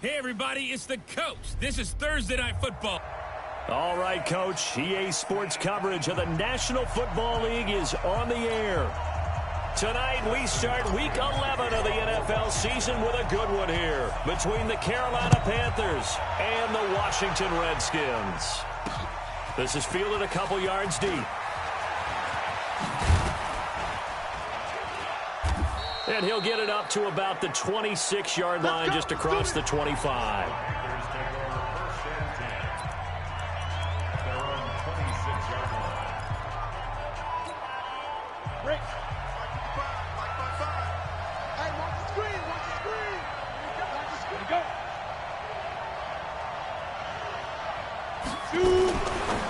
Hey, everybody, it's the coach. This is Thursday Night Football. All right, Coach. EA Sports coverage of the National Football League is on the air. Tonight, we start Week 11 of the NFL season with a good one here between the Carolina Panthers and the Washington Redskins. This is fielded a couple yards deep. And he'll get it up to about the 26-yard line just across the 25.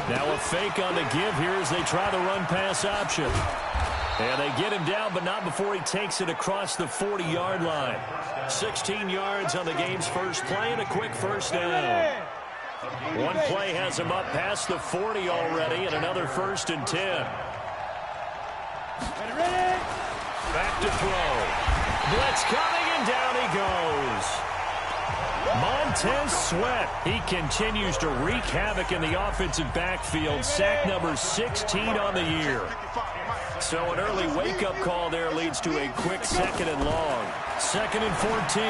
Now a fake on the give here as they try the run-pass option. And they get him down, but not before he takes it across the 40-yard line. 16 yards on the game's first play and a quick first down. One play has him up past the 40 already and another 1st and 10. Back to throw. Blitz coming and down he goes. Montez Sweat. He continues to wreak havoc in the offensive backfield. Sack number 16 on the year. So an early wake-up call there leads to a quick 2nd and long. 2nd and 14.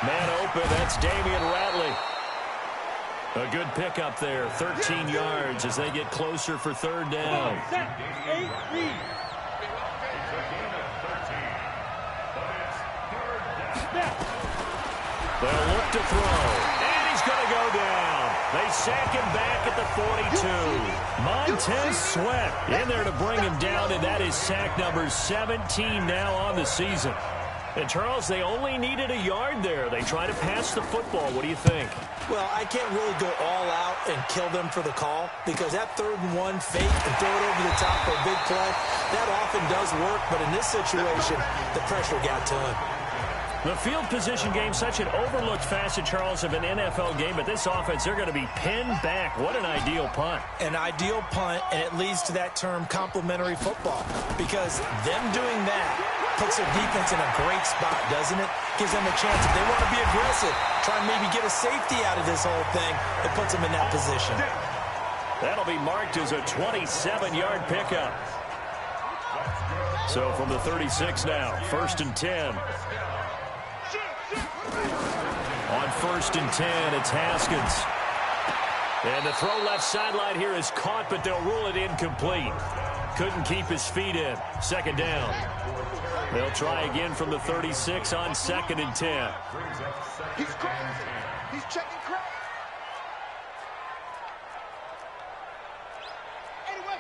Man open, that's Damian Ratley. A good pickup there, 13 yards as they get closer for 3rd down. They'll look to throw, and he's going to go down. They sack him back at the 42. Montez Sweat in there to bring him down, and that is sack number 17 now on the season. And, Charles, they only needed a yard there. They try to pass the football. What do you think? Well, I can't really go all out and kill them for the call because that 3rd and 1 fake and throw it over the top for a big play, that often does work. But in this situation, the pressure got to him. The field position game, such an overlooked facet, Charles, of an NFL game. But this offense, they're going to be pinned back. What an ideal punt. An ideal punt, and it leads to that term complementary football. Because them doing that puts their defense in a great spot, doesn't it? Gives them a chance. If they want to be aggressive, try and maybe get a safety out of this whole thing, it puts them in that position. That'll be marked as a 27-yard pickup. So from the 36 now, 1st and 10. On 1st and 10, it's Haskins. And the throw left sideline here is caught, but they'll rule it incomplete. Couldn't keep his feet in. 2nd down. They'll try again from the 36 on 2nd and 10. He's crazy. He's checking crazy. Anyway.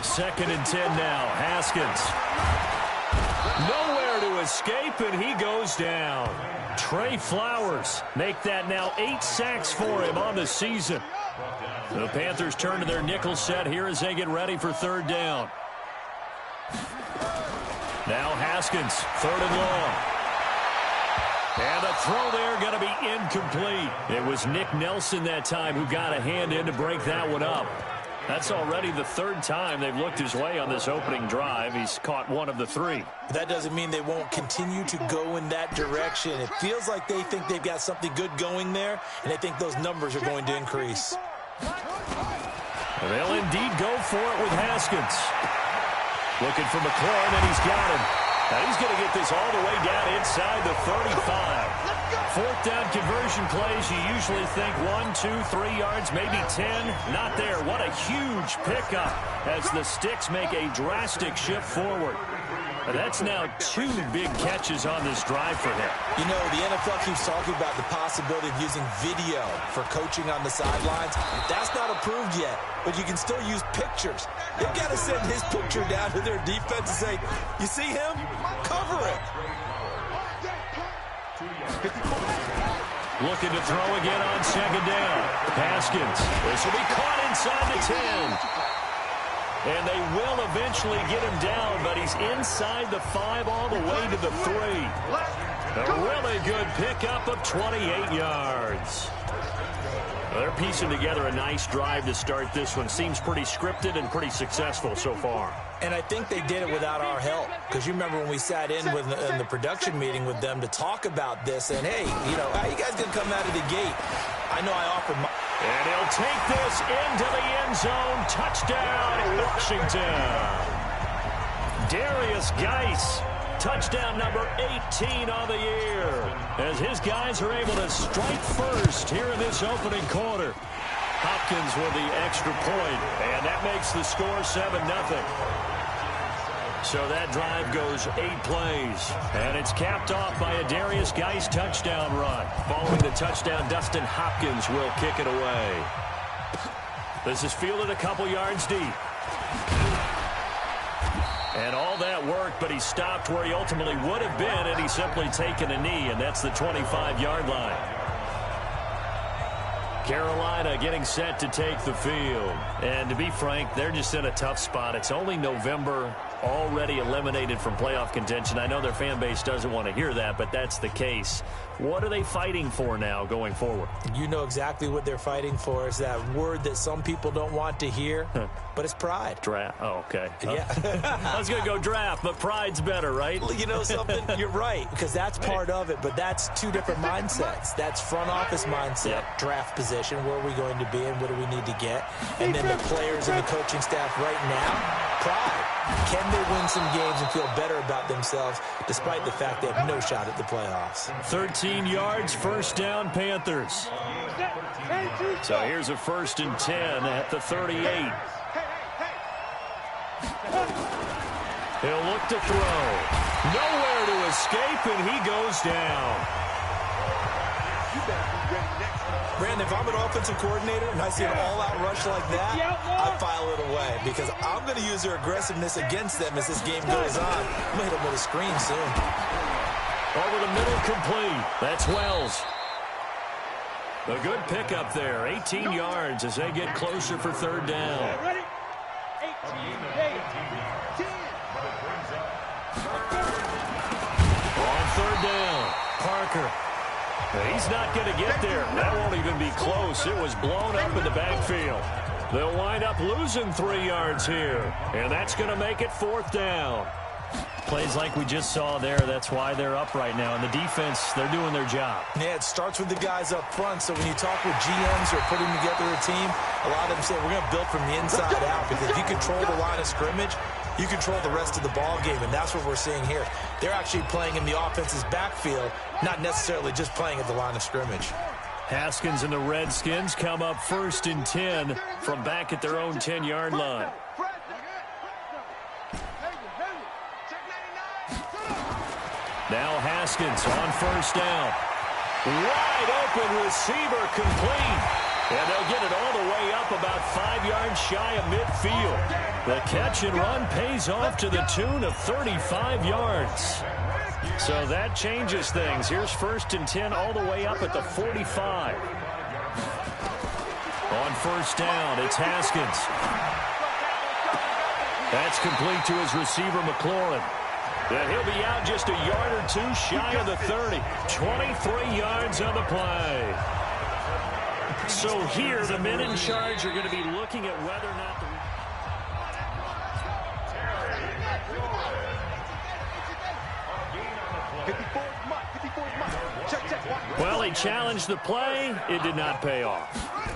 2nd and 10 now. Haskins. Nowhere to escape, and he goes down. Trey Flowers make that now 8 sacks for him on the season. The Panthers turn to their nickel set here as they get ready for 3rd down. Now Haskins, 3rd and long. And the throw there going to be incomplete. It was Nick Nelson that time who got a hand in to break that one up. That's already the 3rd time they've looked his way on this opening drive. He's caught 1 of the 3. That doesn't mean they won't continue to go in that direction. It feels like they think they've got something good going there, and they think those numbers are going to increase. They'll indeed go for it with Haskins. Looking for McLaurin, and he's got him. Now he's going to get this all the way down inside the 35. 4th down conversion plays, you usually think 1, 2, 3 yards, maybe 10. Not there. What a huge pickup as the Sticks make a drastic shift forward. And that's now 2 big catches on this drive for him. You know, the NFL keeps talking about the possibility of using video for coaching on the sidelines. That's not approved yet, but you can still use pictures. They've got to send his picture down to their defense and say, you see him? Cover it. Looking to throw again on 2nd down. Haskins. This will be caught inside the 10. And they will eventually get him down, but he's inside the 5 all the way to the 3. A really good pickup of 28 yards. They're piecing together a nice drive to start this one. Seems pretty scripted and pretty successful so far. And I think they did it without our help. Because you remember when we sat in the production meeting with them to talk about this. And, hey, you know, how you guys going to come out of the gate? I know I offered my... And he'll take this into the end zone. Touchdown, Washington. Darius Geis. Touchdown number 18 on the year, as his guys are able to strike first here in this opening quarter. Hopkins with the extra point, and that makes the score 7-0. So that drive goes 8 plays, and it's capped off by a Darius Geis touchdown run. Following the touchdown, Dustin Hopkins will kick it away. This is fielded a couple yards deep. And all that work, but he stopped where he ultimately would have been, and he's simply taken a knee, and that's the 25-yard line. Carolina getting set to take the field. And to be frank, they're just in a tough spot. It's only November, already eliminated from playoff contention. I know their fan base doesn't want to hear that, but that's the case. What are they fighting for now going forward? You know exactly what they're fighting for. Is that word that some people don't want to hear, but it's pride. Draft. Oh, okay. Yeah. I was going to go draft, but pride's better, right? You know something? You're right, because that's part of it, but that's two different mindsets. That's front office mindset, draft position, where are we going to be and what do we need to get? And then the players and the coaching staff right now, pride. Can they win some games and feel better about themselves despite the fact they have no shot at the playoffs? 13 yards, first down, Panthers. So here's a 1st and 10 at the 38. He'll look to throw. Nowhere to escape, and he goes down. Brandon, if I'm an offensive coordinator and I see an all-out rush like that, I file it away because I'm going to use their aggressiveness against them as this game goes on. I'm going to hit them with a screen soon. Over the middle, complete. That's Wells. A good pickup there. 18 yards as they get closer for 3rd down. Ready? 18, 10. On 3rd down, Parker. He's not going to get there. That won't even be close. It was blown up in the backfield. They'll wind up losing 3 yards here, and that's going to make it 4th down. Plays like we just saw there, that's why they're up right now. And the defense, they're doing their job. Yeah, it starts with the guys up front. So when you talk with GMs who are putting together a team, a lot of them say, we're going to build from the inside out. Because if you control the line of scrimmage, you control the rest of the ball game, and that's what we're seeing here. They're actually playing in the offense's backfield, not necessarily just playing at the line of scrimmage. Haskins and the Redskins come up 1st and 10 from back at their own 10-yard line. Now Haskins on 1st down. Wide open receiver complete. And they'll get it all the way up about 5 yards shy of midfield. The catch and run pays off to the tune of 35 yards. So that changes things. Here's 1st and 10 all the way up at the 45. On 1st down, it's Haskins. That's complete to his receiver, McLaurin. And he'll be out just a yard or 2 shy of the 30. 23 yards on the play. So here, the men in charge are going to be looking at whether or not the... Well, he challenged the play. It did not pay off.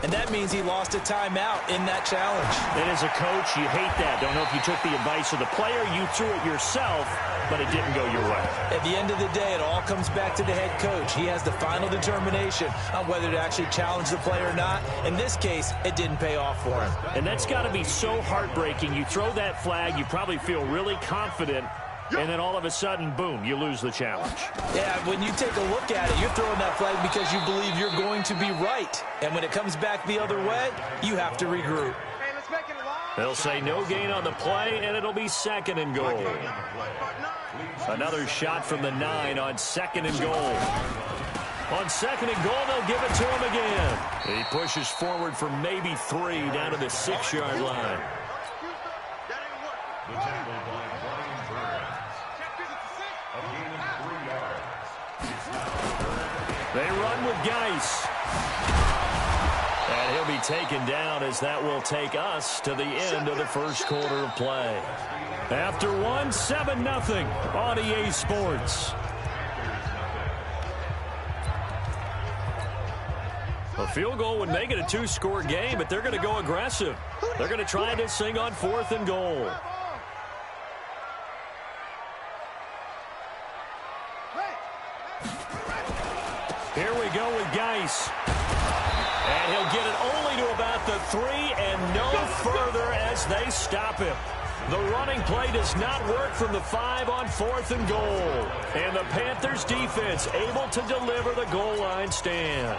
And that means he lost a timeout in that challenge. And as a coach, you hate that. Don't know if you took the advice of the player, you threw it yourself, but it didn't go your way. At the end of the day, it all comes back to the head coach. He has the final determination on whether to actually challenge the play or not. In this case, it didn't pay off for him. And that's got to be so heartbreaking. You throw that flag, you probably feel really confident, and then all of a sudden, boom, you lose the challenge. Yeah, when you take a look at it, you're throwing that flag because you believe you're going to be right. And when it comes back the other way, you have to regroup. They'll say no gain on the play, and it'll be 2nd and goal. Another shot from the 9 on 2nd and goal. On 2nd and goal, they'll give it to him again. He pushes forward for maybe 3 down to the 6-yard line. They run with Geis. to be taken down, as that will take us to the end of the first quarter of play. After one, 7-0 on EA Sports. A field goal would make it a 2-score game, but they're going to go aggressive. They're going to try this thing on 4th and goal. Here we go with Geis. And he'll get it only to about the 3 and no further as they stop him. The running play does not work from the 5 on 4th and goal. And the Panthers defense able to deliver the goal line stand.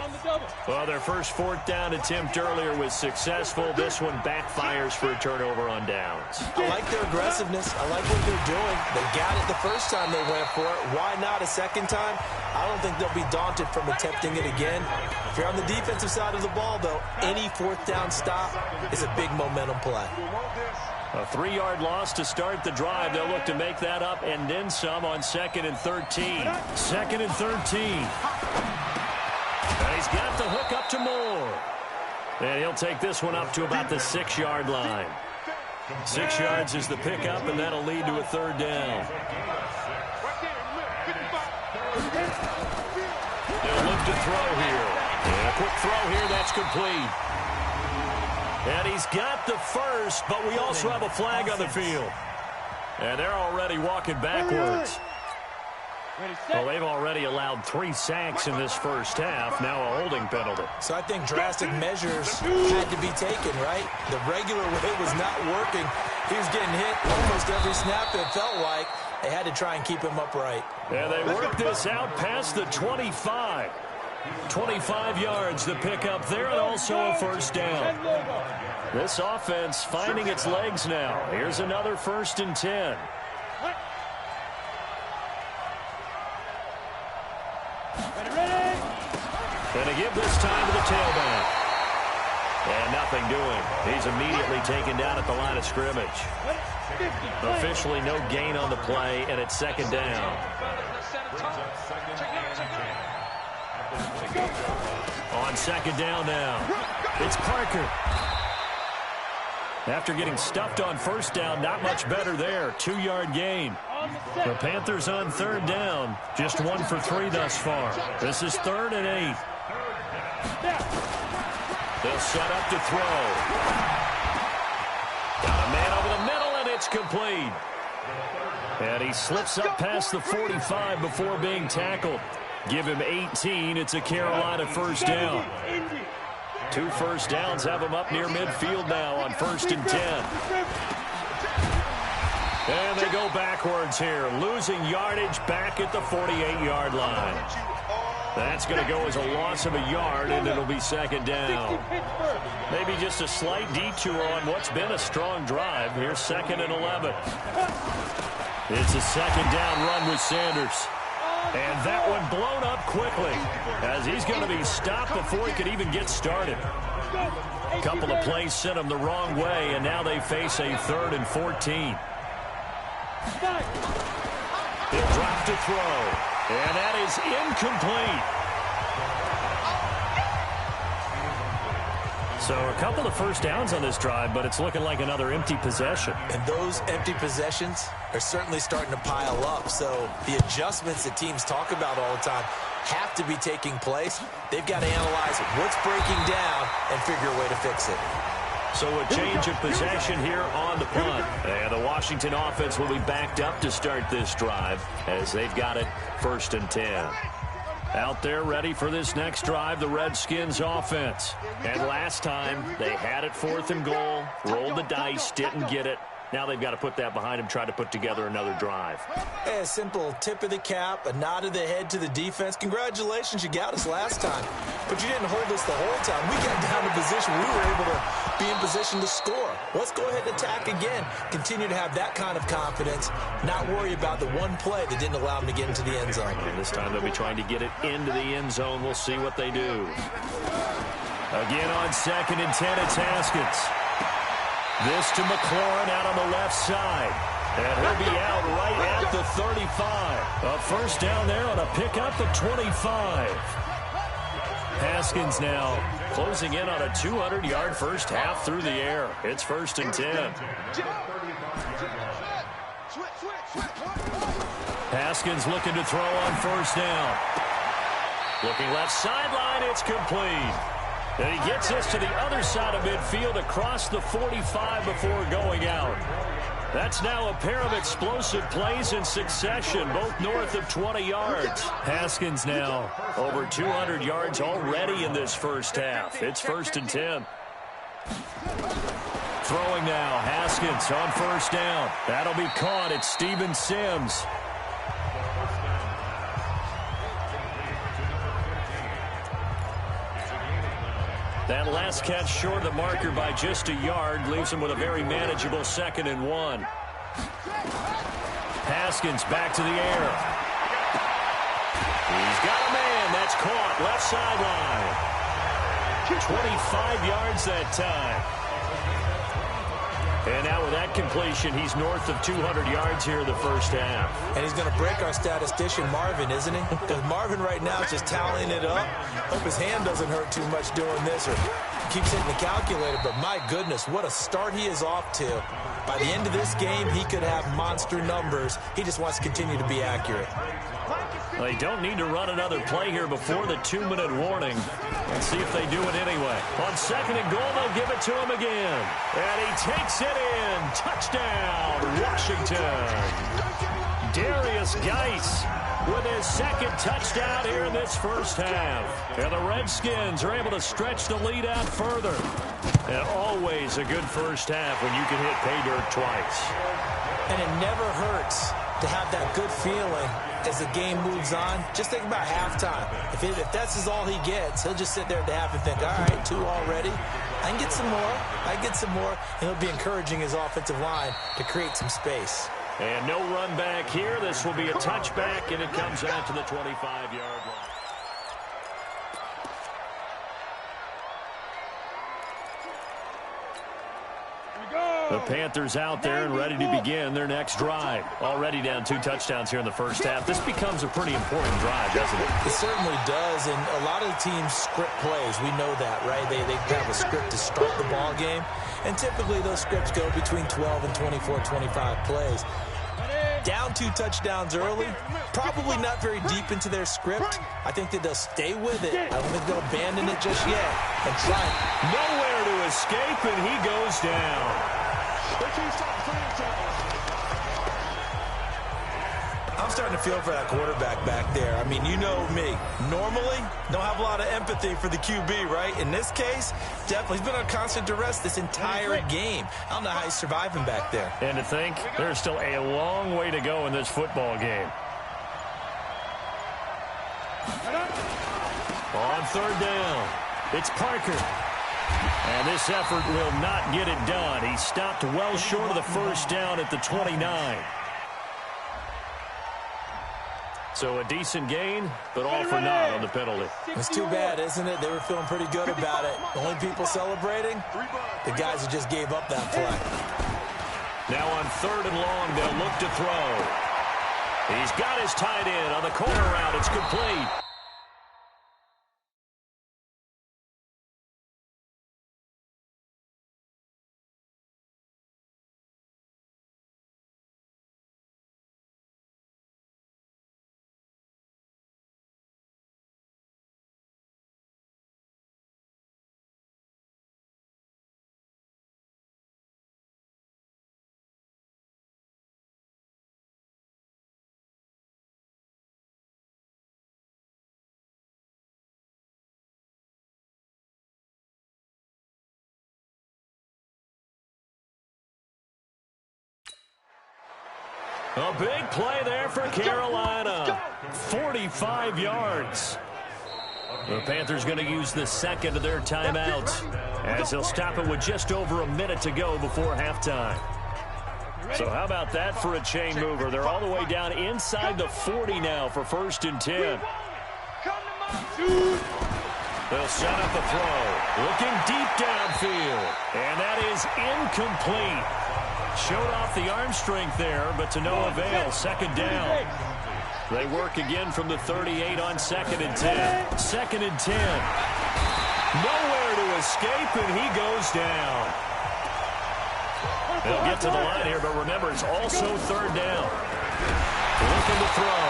Well, their first 4th down attempt earlier was successful. This one backfires for a turnover on downs. I like their aggressiveness. I like what they're doing. They got it the first time they went for it. Why not a second time? I don't think they'll be daunted from attempting it again. If you're on the defensive side of the ball, though, any 4th down stop is a big momentum play. A 3-yard loss to start the drive. They'll look to make that up and then some on 2nd and 13. 2nd and 13. And he's got the hook up to Moore. And he'll take this one up to about the 6-yard line. 6 yards is the pickup, and that'll lead to a 3rd down. They'll look to throw here. And a quick throw here. That's complete. And he's got the first, but we also have a flag on the field. And they're already walking backwards. Well, they've already allowed 3 sacks in this first half. Now a holding penalty. So I think drastic measures had to be taken, right? The regular way was not working. He was getting hit almost every snap, it felt like. They had to try and keep him upright. And they worked this out past the 25. 25 yards to pick up there, and also a 1st down. This offense finding its legs now. Here's another 1st and 10. Gonna give this time to the tailback. And nothing doing. He's immediately taken down at the line of scrimmage. Officially no gain on the play, and it's 2nd down. On 2nd down now, it's Parker. After getting stuffed on 1st down, not much better there. 2-yard gain. The Panthers on 3rd down, just 1 for 3 thus far. This is 3rd and 8. They'll set up to throw. Got a man over the middle, and it's complete. And he slips up past the 45 before being tackled. Give him 18. It's a Carolina 1st down. 2 1st downs have him up near midfield now on 1st and 10. And they go backwards here, losing yardage back at the 48-yard line. That's going to go as a loss of a yard, and it'll be 2nd down. Maybe just a slight detour on what's been a strong drive. Here's 2nd and 11. It's a 2nd down run with Sanders. And that one blown up quickly, as he's going to be stopped before he could even get started. A couple of plays sent him the wrong way, and now they face a 3rd and 14. He'll drop to throw, and that is incomplete. So a couple of 1st downs on this drive, but it's looking like another empty possession. And those empty possessions are certainly starting to pile up. So the adjustments that teams talk about all the time have to be taking place. They've got to analyze what's breaking down and figure a way to fix it. So a change of possession here on the punt. And the Washington offense will be backed up to start this drive as they've got it 1st and 10. Out there ready for this next drive, the Redskins offense. And last time, they had it 4th and goal, rolled the dice, didn't get it. Now they've got to put that behind them, try to put together another drive. A simple tip of the cap, a nod of the head to the defense. Congratulations, you got us last time. But you didn't hold us the whole time. We got down to position. We were able to be in position to score. Let's go ahead and attack again. Continue to have that kind of confidence. Not worry about the one play that didn't allow them to get into the end zone. And this time they'll be trying to get it into the end zone. We'll see what they do. Again on 2nd and 10, it's Haskins. This to McLaurin out on the left side. And he'll be out right at the 35. A 1st down there on a pickup at 25. Haskins now closing in on a 200-yard first half through the air. It's 1st and 10. Haskins looking to throw on 1st down. Looking left sideline, it's complete. And he gets this to the other side of midfield across the 45 before going out. That's now a pair of explosive plays in succession, both north of 20 yards. Haskins now over 200 yards already in this first half. It's 1st and 10. Throwing now, Haskins on 1st down. That'll be caught. It's Steven Sims. That last catch short of the marker by just a yard leaves him with a very manageable 2nd and 1. Haskins back to the air. He's got a man. That's caught. Left sideline. 25 yards that time. And now with that completion, he's north of 200 yards here in the first half. And he's going to break our statistician, Marvin, isn't he? Because Marvin right now is just tallying it up. Hope his hand doesn't hurt too much doing this or keeps hitting the calculator. But my goodness, what a start he is off to. By the end of this game, he could have monster numbers. He just wants to continue to be accurate. They don't need to run another play here before the 2-minute warning. Let's see if they do it anyway. On 2nd and goal, they'll give it to him again. And he takes it in. Touchdown, Washington. Darius Geis with his 2nd touchdown here in this first half. And the Redskins are able to stretch the lead out further. And always a good first half when you can hit pay dirt twice. And it never hurts to have that good feeling as the game moves on. Just think about halftime. If that's all he gets, he'll just sit there at the half and think, all right, 2 already. I can get some more. I can get some more. And he'll be encouraging his offensive line to create some space. And no run back here. This will be a touchback, and it comes out to the 25-yard line. The Panthers out there and ready to begin their next drive. Already down 2 touchdowns here in the first half. This becomes a pretty important drive, doesn't it? It certainly does, and a lot of the teams script plays. We know that, right? They have a script to start the ball game, and typically those scripts go between 12 and 24, 25 plays. Down 2 touchdowns early, probably not very deep into their script. I think that they'll stay with it. I don't think they'll abandon it just yet and try it. Nowhere to escape, and he goes down. I'm starting to feel for that quarterback back there. I mean, you know me. Normally, don't have a lot of empathy for the QB, right? In this case, definitely. He's been on constant duress this entire game. I don't know how he's surviving back there. And to think, there's still a long way to go in this football game. On 3rd down, it's Parker. And this effort will not get it done. He stopped well short of the first down at the 29. So a decent gain, but all for naught on the penalty. It's too bad, isn't it? They were feeling pretty good about it. The only people celebrating, the guys who just gave up that play. Now on 3rd and long, they'll look to throw. He's got his tight end on the corner route. It's complete. A big play there for Carolina. 45 yards. The Panthers going to use the 2nd of their timeouts as they'll stop it with just over a minute to go before halftime. So how about that for a chain mover? They're all the way down inside the 40 now for 1st and 10. They'll set up the throw. Looking deep downfield. And that is incomplete. Showed off the arm strength there, but to no avail. 2nd down. They work again from the 38 on 2nd and 10. 2nd and 10. Nowhere to escape, and he goes down. They'll get to the line here, but remember, it's also third down. Looking to throw.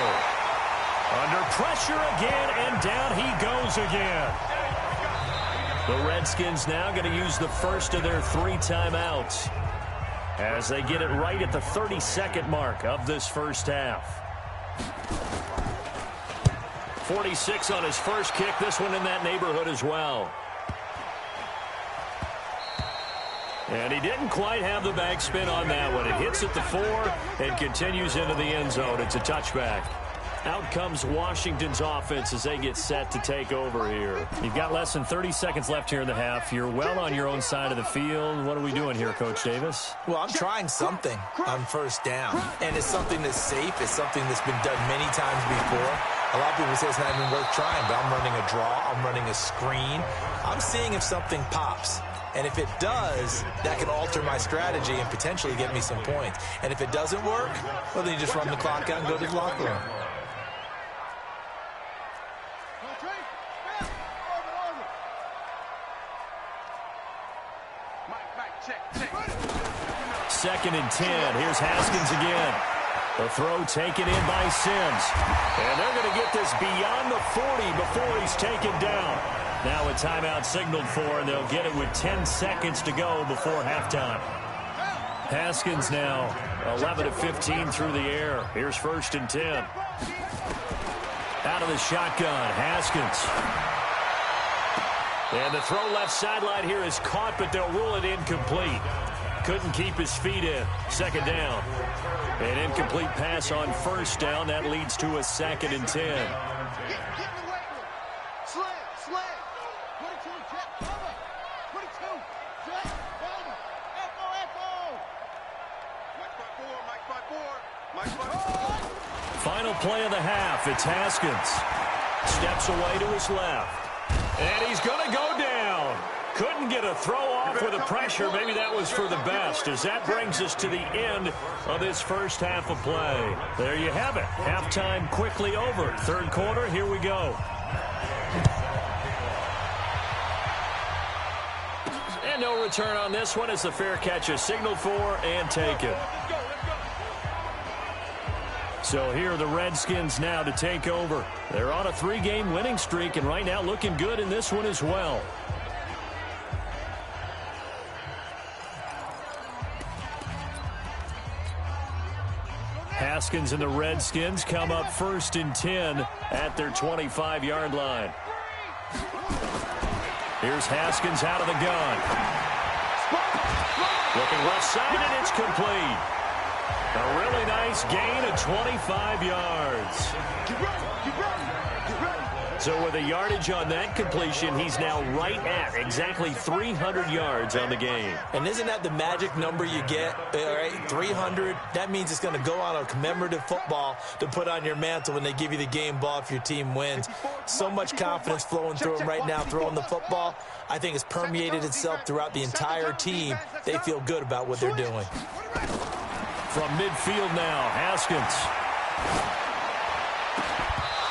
Under pressure again, and down he goes again. The Redskins now going to use the first of their 3 timeouts as they get it right at the 32nd mark of this first half. 46 on his first kick. This one in that neighborhood as well. And he didn't quite have the backspin on that one. It hits at the 4 and continues into the end zone. It's a touchback. Out comes Washington's offense as they get set to take over here. You've got less than 30 seconds left here in the half. You're well on your own side of the field. What are we doing here, Coach Davis? Well, I'm trying something on first down, and it's something that's safe. It's something that's been done many times before. A lot of people say it's not even worth trying, but I'm running a draw. I'm running a screen. I'm seeing if something pops. And if it does, that can alter my strategy and potentially get me some points. And if it doesn't work, well, then you just run the clock out and go to the locker room. Second and 10. Here's Haskins again. The throw taken in by Sims. And they're going to get this beyond the 40 before he's taken down. Now a timeout signaled for, and they'll get it with 10 seconds to go before halftime. Haskins now 11 of 15 through the air. Here's first and 10. Out of the shotgun, Haskins. And the throw left sideline here is caught, but they'll rule it incomplete. Couldn't keep his feet in. Second down. An incomplete pass on first down. That leads to a second and 10. Final play of the half. It's Haskins. Steps away to his left. And he's going to go down. Couldn't get a throw off with the pressure. Maybe that was for the best, as that brings us to the end of this first half of play. There you have it. Halftime quickly over. Third quarter, here we go. And no return on this one as the fair catch is signaled for and taken. So here are the Redskins now to take over. They're on a 3-game winning streak, and right now looking good in this one as well. Haskins and the Redskins come up first and 10 at their 25-yard line. Here's Haskins out of the gun. Looking left side, and it's complete. A really nice gain of 25 yards. So with a yardage on that completion, he's now right at exactly 300 yards on the game. And isn't that the magic number you get? All right, 300. That means it's going to go on a commemorative football to put on your mantle when they give you the game ball if your team wins. So much confidence flowing through him right now throwing the football. I think it's permeated itself throughout the entire team. They feel good about what they're doing. From midfield now, Haskins.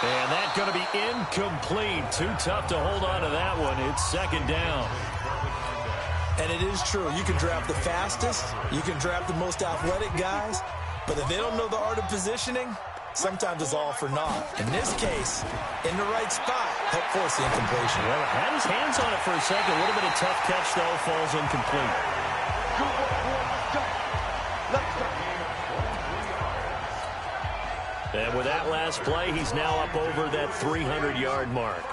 And that's going to be incomplete. Too tough to hold on to that one. It's second down. And it is true. You can draft the fastest. You can draft the most athletic guys. But if they don't know the art of positioning, sometimes it's all for naught. In this case, in the right spot, help force the incompletion. Well, had his hands on it for a second. A little bit of tough catch, though. Falls incomplete. And with that last play, he's now up over that 300-yard mark.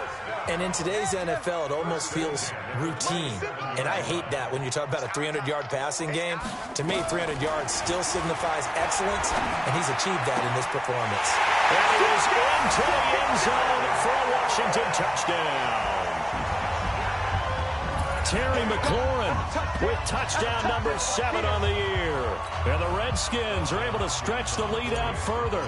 And in today's NFL, it almost feels routine. And I hate that when you talk about a 300-yard passing game. To me, 300 yards still signifies excellence, and he's achieved that in this performance. And he is into the end zone for a Washington touchdown. Terry McLaurin with touchdown number 7 on the year. And the Redskins are able to stretch the lead out further.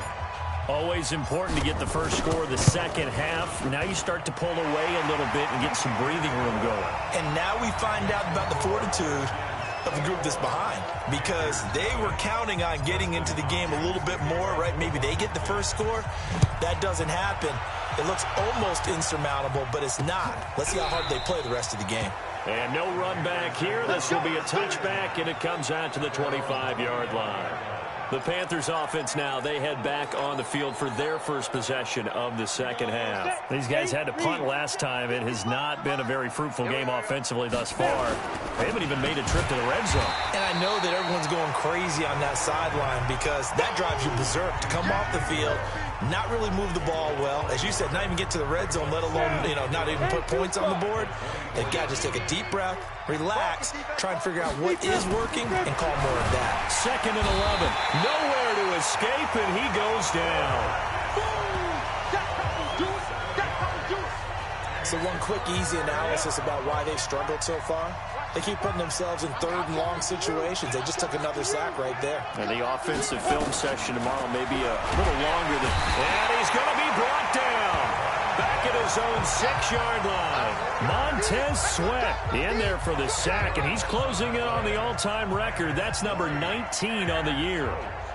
Always important to get the first score of the second half. Now you start to pull away a little bit and get some breathing room going. And now we find out about the fortitude of a group that's behind because they were counting on getting into the game a little bit more, right? Maybe they get the first score. That doesn't happen. It looks almost insurmountable, but it's not. Let's see how hard they play the rest of the game. And no run back here. This will be a touchback, and it comes out to the 25-yard line. The Panthers offense now, they head back on the field for their first possession of the second half. These guys had to punt last time. It has not been a very fruitful game offensively thus far. They haven't even made a trip to the red zone. And I know that everyone's going crazy on that sideline because that drives you berserk to come off the field, not really move the ball well. As you said, not even get to the red zone, let alone, not even put points on the board. They've got to just take a deep breath, relax, try and figure out what is working, and call more of that. 2nd and 11. Nowhere to escape, and he goes down. So one quick, easy analysis about why they've struggled so far. They keep putting themselves in 3rd and long situations. They just took another sack right there. And the offensive film session tomorrow may be a little longer than... And he's going to be brought down. Back at his own 6-yard line. Montez Sweat in there for the sack, and he's closing in on the all-time record. That's number 19 on the year.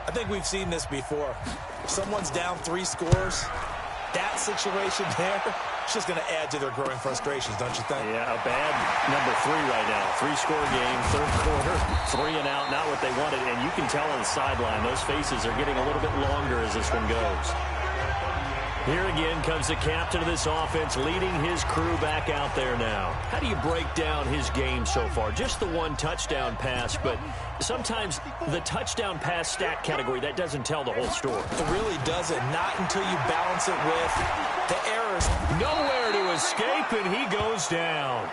I think we've seen this before. If someone's down 3 scores, that situation there, it's just going to add to their growing frustrations, don't you think? Yeah, a bad number 3 right now. 3-score game, 3rd quarter, 3 and out, not what they wanted. And you can tell on the sideline, those faces are getting a little bit longer as this one goes. Here again comes the captain of this offense, leading his crew back out there now. How do you break down his game so far? Just the 1 touchdown pass, but sometimes the touchdown pass stat category, that doesn't tell the whole story. It really doesn't. Not until you balance it with the errors. Nowhere to escape, and he goes down.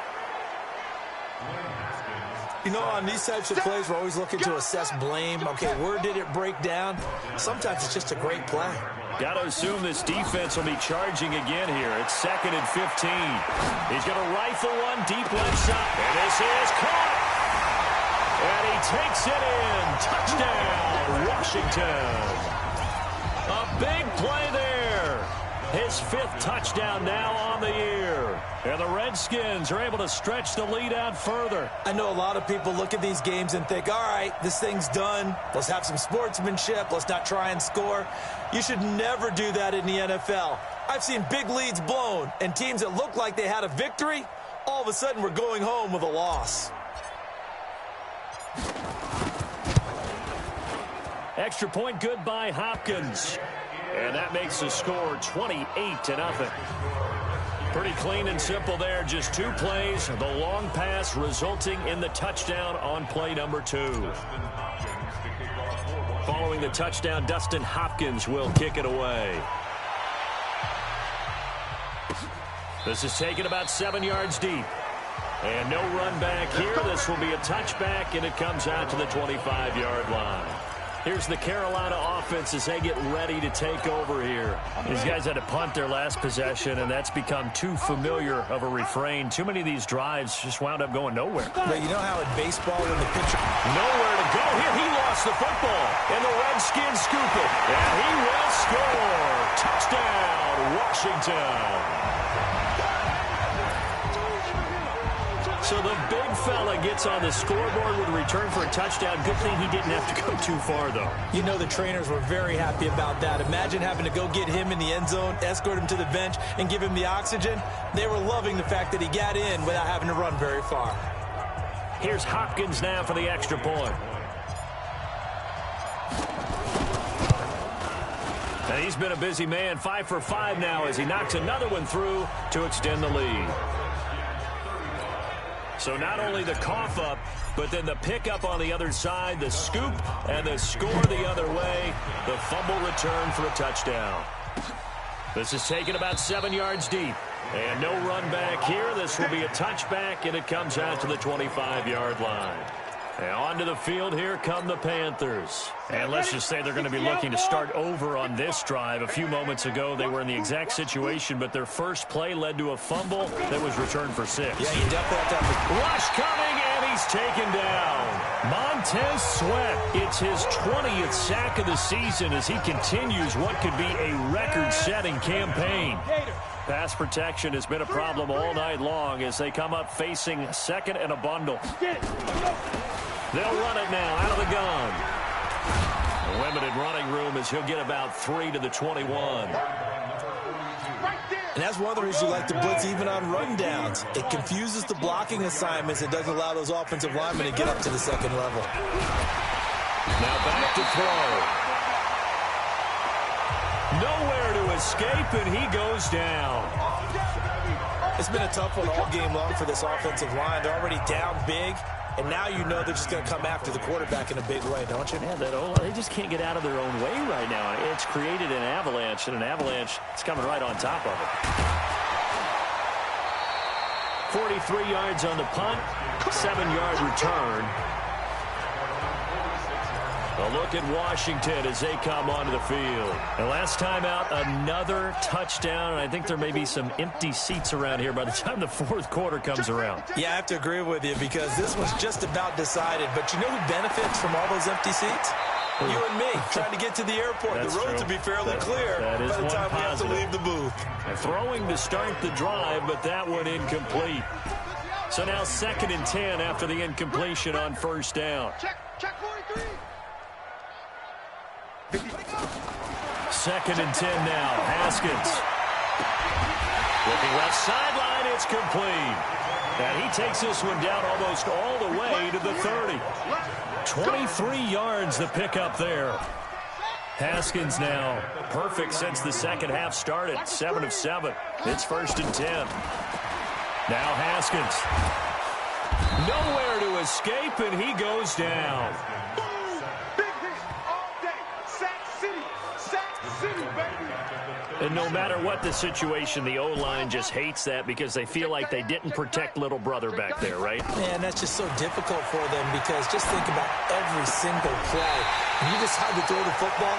On these types of plays, we're always looking to assess blame. Okay, where did it break down? Sometimes it's just a great play. Got to assume this defense will be charging again here. It's 2nd and 15. He's going to rifle one deep left side. And this is caught. And he takes it in. Touchdown, Washington. A big play there. His 5th touchdown now on the year. And the Redskins are able to stretch the lead out further. I know a lot of people look at these games and think, all right, this thing's done. Let's have some sportsmanship. Let's not try and score. You should never do that in the NFL. I've seen big leads blown, and teams that looked like they had a victory, all of a sudden we're going home with a loss. Extra point good by Hopkins. And that makes the score 28-0. Pretty clean and simple there. Just 2 plays. The long pass resulting in the touchdown on play number 2. Following the touchdown, Dustin Hopkins will kick it away. This is taken about 7 yards deep. And no run back here. This will be a touchback, and it comes out to the 25-yard line. Here's the Carolina offense as they get ready to take over here. These guys had to punt their last possession, and that's become too familiar of a refrain. Too many of these drives just wound up going nowhere. But you know how in baseball when the pitcher... Nowhere to go here. He lost the football. And the Redskins scoop it. And he will score. Touchdown, Washington. So the big fella gets on the scoreboard with a return for a touchdown. Good thing he didn't have to go too far, though. You know the trainers were very happy about that. Imagine having to go get him in the end zone, escort him to the bench, and give him the oxygen. They were loving the fact that he got in without having to run very far. Here's Hopkins now for the extra point. And he's been a busy man. 5 for 5 now as he knocks another one through to extend the lead. So not only the cough up, but then the pickup on the other side, the scoop, and the score the other way. The fumble return for a touchdown. This is taken about 7 yards deep. And no run back here. This will be a touchback, and it comes out to the 25-yard line. And onto the field, here come the Panthers. And let's just say they're going to be looking to start over on this drive. A few moments ago, they were in the exact situation, but their first play led to a fumble that was returned for 6. Yeah, you definitely have to have the rush coming, and he's taken down. Montez Sweat, it's his 20th sack of the season as he continues what could be a record-setting campaign. Pass protection has been a problem all night long as they come up facing 2nd and a bundle. They'll run it now out of the gun. A limited running room as he'll get about 3 to the 21. And that's one of the reasons you like to blitz even on run downs. It confuses the blocking assignments. It doesn't allow those offensive linemen to get up to the second level. Now back to throw. Nowhere to escape, and he goes down. It's been a tough one all game long for this offensive line. They're already down big, and now you know they're just going to come after the quarterback in a big way, don't you? Man, they just can't get out of their own way right now. It's created an avalanche, and an avalanche is coming right on top of it. 43 yards on the punt, 7-yard return. A look at Washington as they come onto the field. And last time out, another touchdown. And I think there may be some empty seats around here by the time the fourth quarter comes around. Yeah, I have to agree with you because this was just about decided. But you know who benefits from all those empty seats? You and me, trying to get to the airport. That's the roads true. will be fairly clear by the time we have to leave the booth. Throwing to start the drive, but that one incomplete. So now 2nd and 10 after the incompletion on first down. Check 43. 2nd and 10 now. Haskins. Looking left sideline, it's complete. And he takes this one down almost all the way to the 30. 23 yards the pickup there. Haskins now perfect since the second half started. 7 of 7. It's 1st and 10. Now Haskins. Nowhere to escape, and he goes down. And no matter what the situation, the O-line just hates that because they feel like they didn't protect little brother back there, right? Man, that's just so difficult for them because just think about every single play. When you decide to throw the football,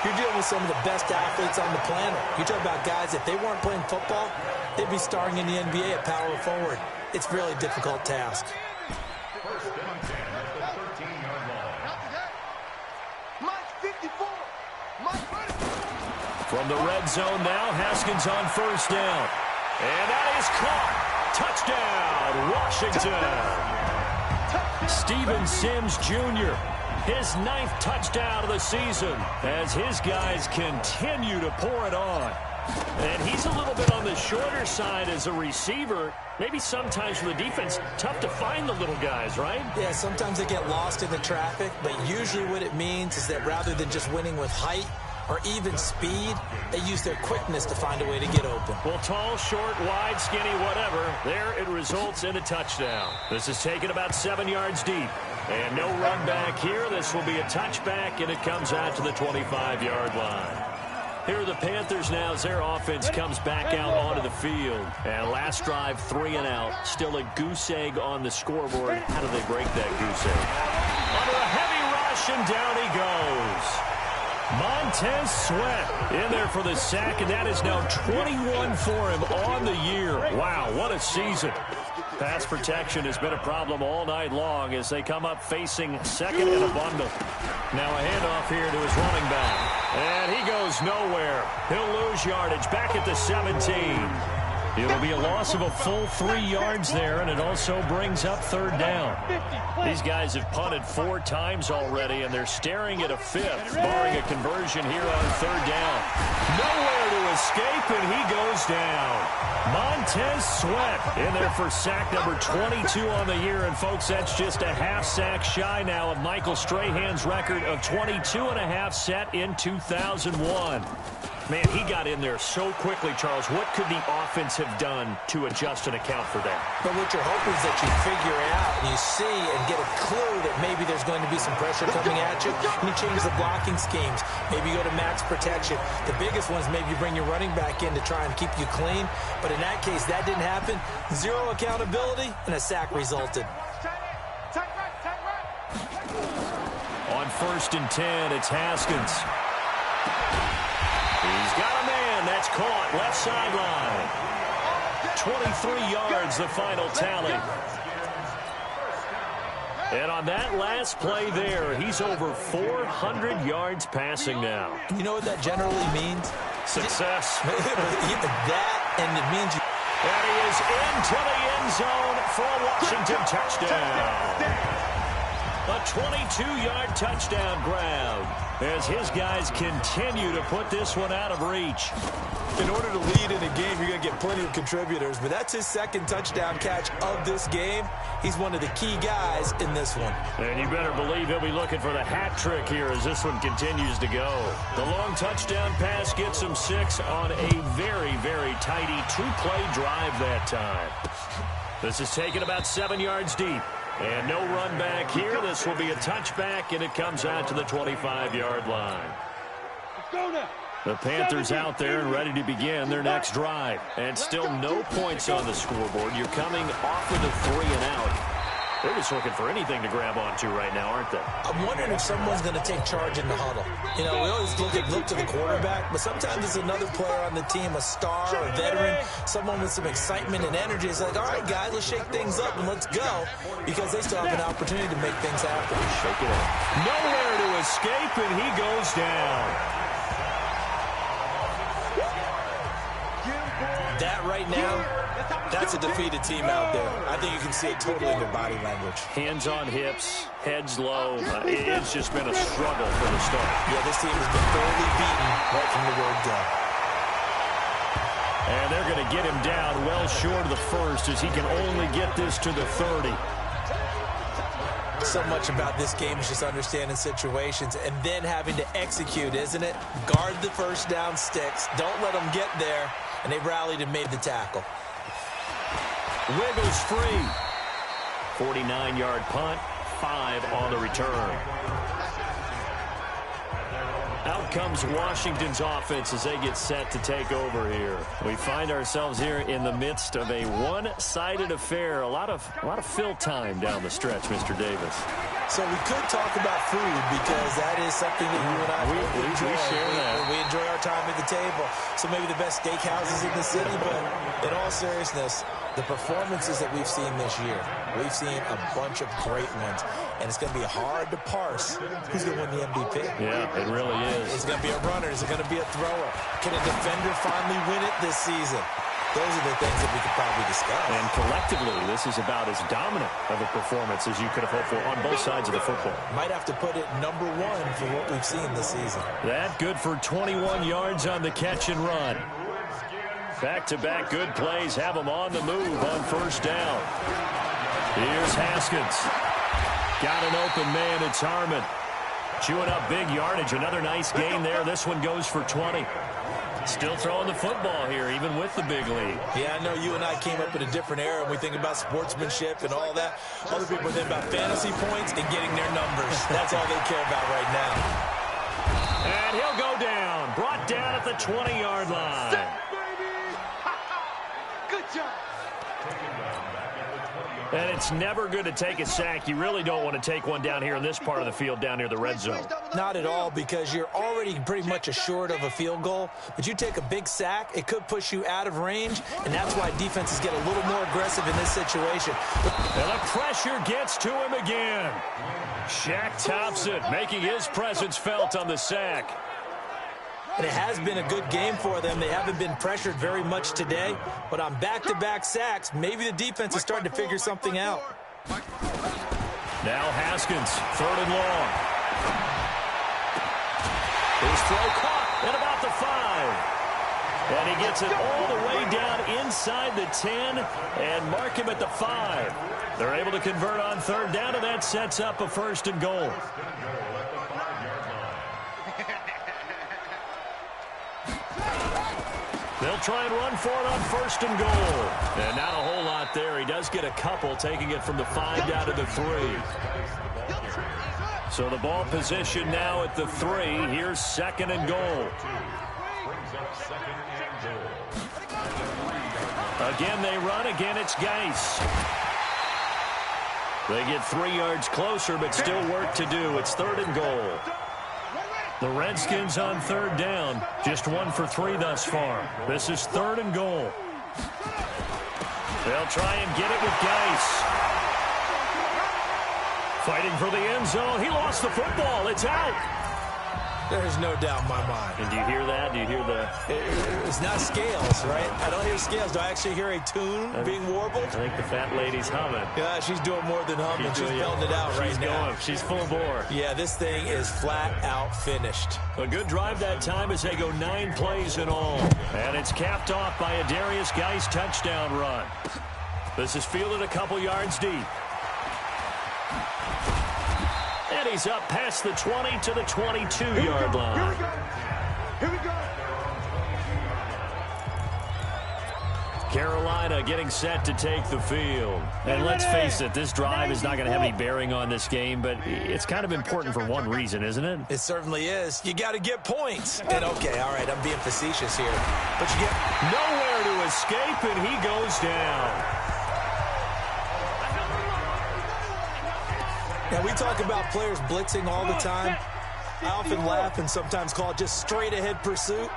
you're dealing with some of the best athletes on the planet. You talk about guys, if they weren't playing football, they'd be starring in the NBA at power forward. It's a really difficult task. From the red zone now, Haskins on first down. And that is caught. Touchdown, Washington. Steven Sims Jr., his 9th touchdown of the season as his guys continue to pour it on. And he's a little bit on the shorter side as a receiver. Maybe sometimes for the defense, tough to find the little guys, right? Yeah, sometimes they get lost in the traffic, but usually what it means is that rather than just winning with height, or even speed, they use their quickness to find a way to get open. Well, tall, short, wide, skinny, whatever, there it results in a touchdown. This is taken about 7 yards deep. And no run back here. This will be a touchback, and it comes out to the 25-yard line. Here are the Panthers now as their offense comes back out onto the field. And last drive, 3 and out. Still a goose egg on the scoreboard. How do they break that goose egg? Under a heavy rush, and down he goes. Montez Sweat in there for the sack, and that is now 21 for him on the year. Wow, what a season. Pass protection has been a problem all night long as they come up facing second and a bundle. Now a handoff here to his running back. And he goes nowhere. He'll lose yardage back at the 17. It'll be a loss of a full 3 yards there, and it also brings up 3rd down. These guys have punted 4 times already, and they're staring at a 5th, barring a conversion here on 3rd down. Nowhere to escape, and he goes down. Montez Sweat in there for sack number 22 on the year, and folks, that's just a half sack shy now of Michael Strahan's record of 22.5 set in 2001. Man, he got in there so quickly, Charles. What could the offense have done to adjust and account for that? But what you're hoping is that you figure out and you see and get a clue that maybe there's going to be some pressure coming at you, and you change the blocking schemes. Maybe you go to max protection. The biggest one is maybe you bring your running back in to try and keep you clean. But in that case, that didn't happen. 0 accountability, and a sack resulted. On 1st and 10, it's Haskins. He's got a man. That's caught. Left sideline. 23 yards, the final tally. And on that last play there, he's over 400 yards passing now. You know what that generally means? Success. That, and it means you... And he is into the end zone for a Washington touchdown. A 22-yard touchdown grab as his guys continue to put this one out of reach. In order to lead in a game, you're going to get plenty of contributors, but that's his second touchdown catch of this game. He's one of the key guys in this one. And you better believe he'll be looking for the hat trick here as this one continues to go. The long touchdown pass gets him 6 on a very, very tidy two-play drive that time. This is taken about 7 yards deep. And no run back here. This will be a touchback, and it comes out to the 25-yard line. Let's go now. The Panthers out there and ready to begin their next drive. And still no points on the scoreboard. You're coming off of the 3 and out. They're just looking for anything to grab onto right now, aren't they? I'm wondering if someone's going to take charge in the huddle. You know, we always look to the quarterback, but sometimes it's another player on the team, a star, a veteran, someone with some excitement and energy. It's like, all right, guys, let's shake things up and let's go, because they still have an opportunity to make things happen. Shake it up. Nowhere to escape, and he goes down. That right now, that's a defeated team out there. I think you can see it totally in their body language. Hands on hips, heads low. It's just been a struggle from the start. Yeah, this team has been thoroughly beaten right from the word go. And they're going to get him down well short of the first as he can only get this to the 30. So much about this game is just understanding situations and then having to execute, isn't it? Guard the first down sticks. Don't let them get there. And they rallied and made the tackle. Wiggles free. 49-yard punt, 5 on the return. Out comes Washington's offense as they get set to take over here. We find ourselves here in the midst of a one-sided affair. A lot of fill time down the stretch, Mr. Davis. So we could talk about food because that is something that you and I enjoy. We share that. We enjoy our time at the table. So maybe the best steakhouses in the city, but in all seriousness, the performances that we've seen this year, we've seen a bunch of great ones, and it's going to be hard to parse who's going to win the MVP. Yeah, it really is. Is it going to be a runner? Is it going to be a thrower? Can a defender finally win it this season? Those are the things that we could probably discuss. And collectively, this is about as dominant of a performance as you could have hoped for on both sides of the football. Might have to put it number 1 for what we've seen this season. That good for 21 yards on the catch and run. Back-to-back good plays have them on the move on first down. Here's Haskins. Got an open man. It's Harmon. Chewing up big yardage. Another nice gain there. This one goes for 20. Still throwing the football here, even with the big lead. Yeah, I know you and I came up in a different era, and we think about sportsmanship and all that. Other people think about fantasy points and getting their numbers. That's all they care about right now. And he'll go down. Brought down at the 20-yard line. Good job. And it's never good to take a sack. You really don't want to take one down here in this part of the field down near the red zone. Not at all, because you're already pretty much assured of a field goal. But you take a big sack, it could push you out of range, and that's why defenses get a little more aggressive in this situation. And the pressure gets to him again. Shaq Thompson making his presence felt on the sack. And it has been a good game for them. They haven't been pressured very much today. But on back-to-back sacks, maybe the defense is starting to figure something out. Now Haskins, 3rd and long. His throw caught at about the 5. And he gets it all the way down inside the 10 and mark him at the 5. They're able to convert on 3rd down, and that sets up a 1st and goal. They'll try and run for it on 1st and goal. And not a whole lot there. He does get a couple, taking it from the 5 down to the 3. So the ball position now at the 3. Here's 2nd and goal. Again, they run. Again, it's Geis. They get 3 yards closer, but still work to do. It's 3rd and goal. The Redskins on 3rd down. Just 1 for 3 thus far. This is 3rd and goal. They'll try and get it with Geis. Fighting for the end zone. He lost the football. It's out. There's no doubt in my mind. And do you hear that? Do you hear the... It's not scales, right? I don't hear scales. Do I actually hear a tune being warbled? I think the fat lady's humming. Yeah, she's doing more than humming. She's belting it out right now. She's full bore. Yeah, this thing is flat out finished. A good drive that time as they go 9 plays in all. And it's capped off by a Darius Geis touchdown run. This is fielded a couple yards deep. And he's up past the 20 to the 22-yard line. Here we go. Carolina getting set to take the field. And let's face it, this drive is not going to have any bearing on this game, but it's kind of important for one reason, isn't it? It certainly is. You got to get points. And okay, all right, I'm being facetious here. But you get nowhere to escape, and he goes down. Now, we talk about players blitzing all the time. I often laugh and sometimes call it just straight-ahead pursuit.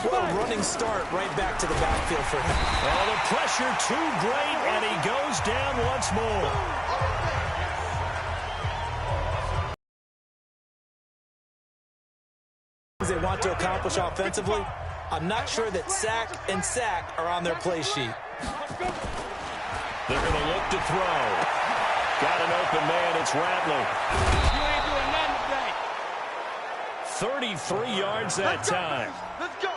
Well, running start right back to the backfield for him. Oh, the pressure too great, and he goes down once more. They want to accomplish offensively. I'm not sure that sack and sack are on their play sheet. They're going to look to throw. Got an open man. It's Rattler. You ain't doing nothing today. 33 yards that time. Let's go.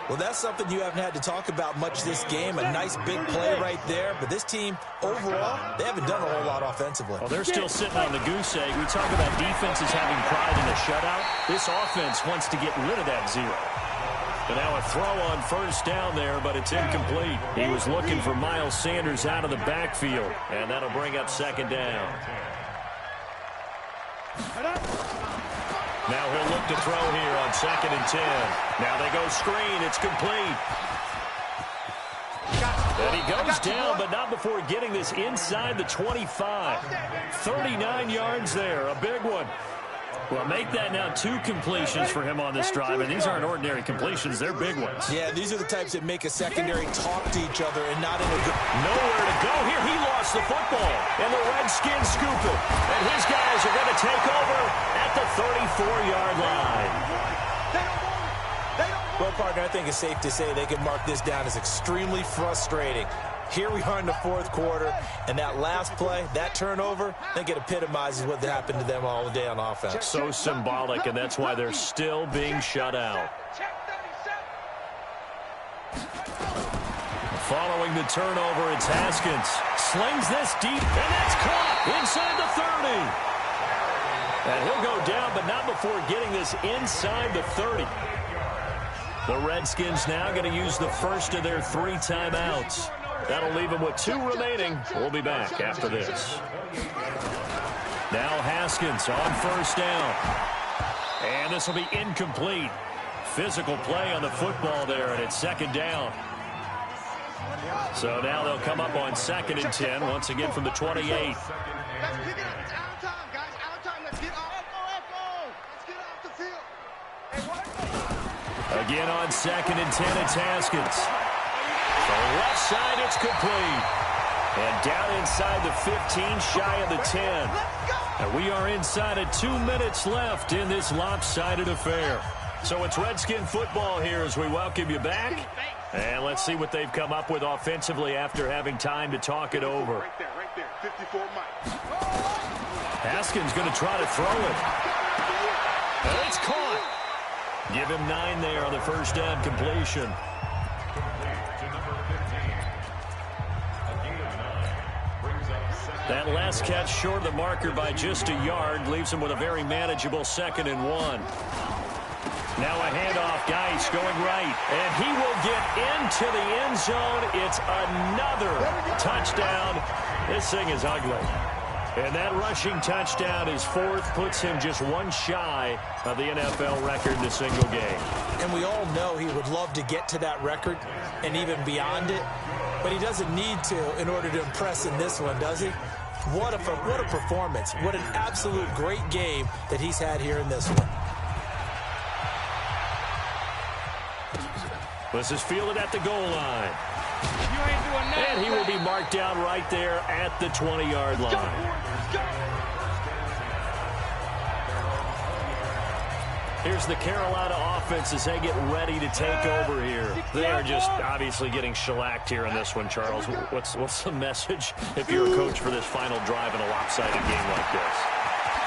Well, that's something you haven't had to talk about much this game. A nice big play right there. But this team, overall, they haven't done a whole lot offensively. Well, they're still sitting on the goose egg. We talk about defenses having pride in a shutout. This offense wants to get rid of that zero. But now a throw on first down there, but it's incomplete. He was looking for Miles Sanders out of the backfield, and that'll bring up second down. Now he'll look to throw here on 2nd and 10. Now they go screen. It's complete. And he goes down, but not before getting this inside the 25. 39 yards there, a big one. Well, make that now 2 completions for him on this drive, and these aren't ordinary completions. They're big ones. Yeah, these are the types that make a secondary talk to each other and not in a good... Nowhere to go here. He lost the football, and the Redskins scoop it. And his guys are going to take over at the 34-yard line. Well, partner, I think it's safe to say they can mark this down as extremely frustrating. Here we are in the 4th quarter, and that last play, that turnover, I think it epitomizes what happened to them all day on offense. So symbolic, and that's why they're still being shut out. Following the turnover, it's Haskins. Slings this deep, and that's caught inside the 30. And he'll go down, but not before getting this inside the 30. The Redskins now going to use the first of their 3 timeouts. That'll leave them with 2 remaining. We'll be back after this. Now Haskins on first down. And this will be incomplete. Physical play on the football there, and it's 2nd down. So now they'll come up on 2nd and 10, once again from the 28. Let's pick it up. It's out of time, guys. Out of time. Let's get off. Let's get off the field. Again on 2nd and 10, it's Haskins. The left side, it's complete. And down inside the 15, shy of the 10. And we are inside of 2 minutes left in this lopsided affair. So it's Redskin football here as we welcome you back. And let's see what they've come up with offensively after having time to talk it over. Right there. 54 Mike. Haskins going to try to throw it. And it's caught. Give him 9 there on the first down completion. That last catch short of the marker by just a yard leaves him with a very manageable 2nd and 1. Now a handoff, Geis going right, and he will get into the end zone. It's another touchdown. This thing is ugly. And that rushing touchdown is 4th, puts him just 1 shy of the NFL record in a single game. And we all know he would love to get to that record and even beyond it, but he doesn't need to in order to impress in this one, does he? What a performance. What an absolute great game that he's had here in this one. This is fielded at the goal line. You ain't doing nothing. And he will be marked down right there at the 20-yard line. Here's the Carolina offense as they get ready to take over here. They are just obviously getting shellacked here in this one, Charles. What's the message if you're a coach for this final drive in a lopsided game like this?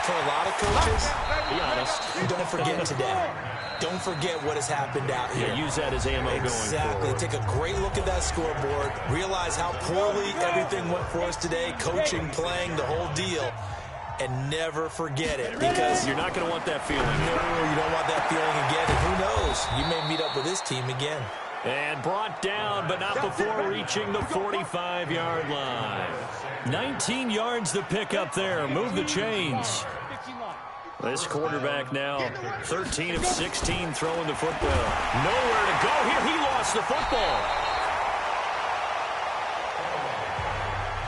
For a lot of coaches, be honest, don't forget today. Don't forget what has happened out here. Yeah, use that as ammo going forward. Exactly. Take a great look at that scoreboard. Realize how poorly everything went for us today. Coaching, playing, the whole deal. And never forget it, because you're not going to want that feeling. No, you don't want that feeling again. And who knows? You may meet up with this team again. And brought down, but not before reaching the 45-yard line. 19 yards to pick up there. Move the chains. This quarterback now 13 of 16 throwing the football. Nowhere to go here. He lost the football.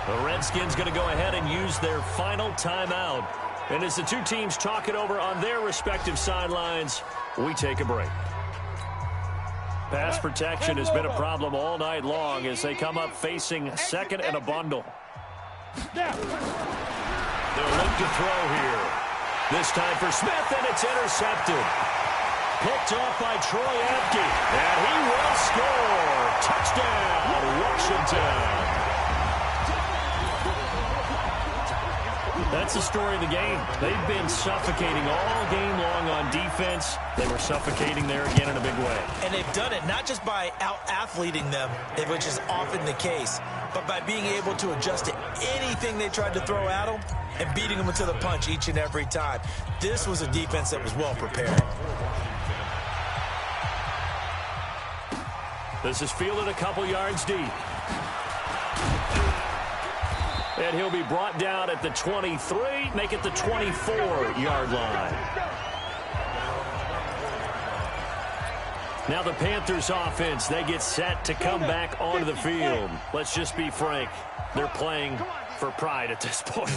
The Redskins going to go ahead and use their final timeout. And as the two teams talk it over on their respective sidelines, we take a break. Pass protection has been a problem all night long as they come up facing second and a bundle. They'll look to throw here. This time for Smith, and it's intercepted. Picked off by Troy Apke, and he will score. Touchdown, Washington. That's the story of the game. They've been suffocating all game long on defense. They were suffocating there again in a big way. And they've done it not just by out-athleting them, which is often the case, but by being able to adjust to anything they tried to throw at them and beating them to the punch each and every time. This was a defense that was well prepared. This is fielded a couple yards deep. And he'll be brought down at the 23, make it the 24-yard line. Now the Panthers offense, they get set to come back onto the field. Let's just be frank, they're playing for pride at this point.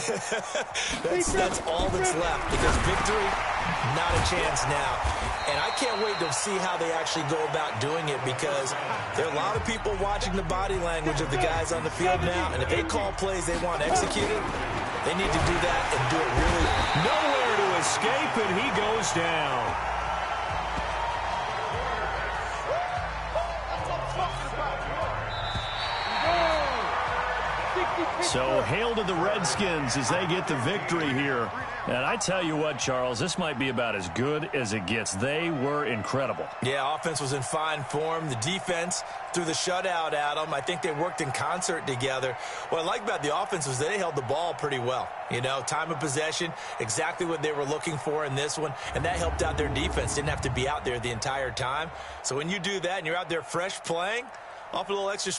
that's all that's left, because victory, not a chance now. And I can't wait to see how they actually go about doing it, because there are a lot of people watching the body language of the guys on the field now, and if they call plays they want executed, they need to do that and do it really. Nowhere to escape, and he goes down. So hail to the Redskins as they get the victory here. And I tell you what, Charles, this might be about as good as it gets. They were incredible. Yeah, offense was in fine form. The defense threw the shutout at them. I think they worked in concert together. What I like about the offense was they held the ball pretty well. You know, time of possession, exactly what they were looking for in this one. And that helped out their defense. Didn't have to be out there the entire time. So when you do that and you're out there fresh playing, off a little extra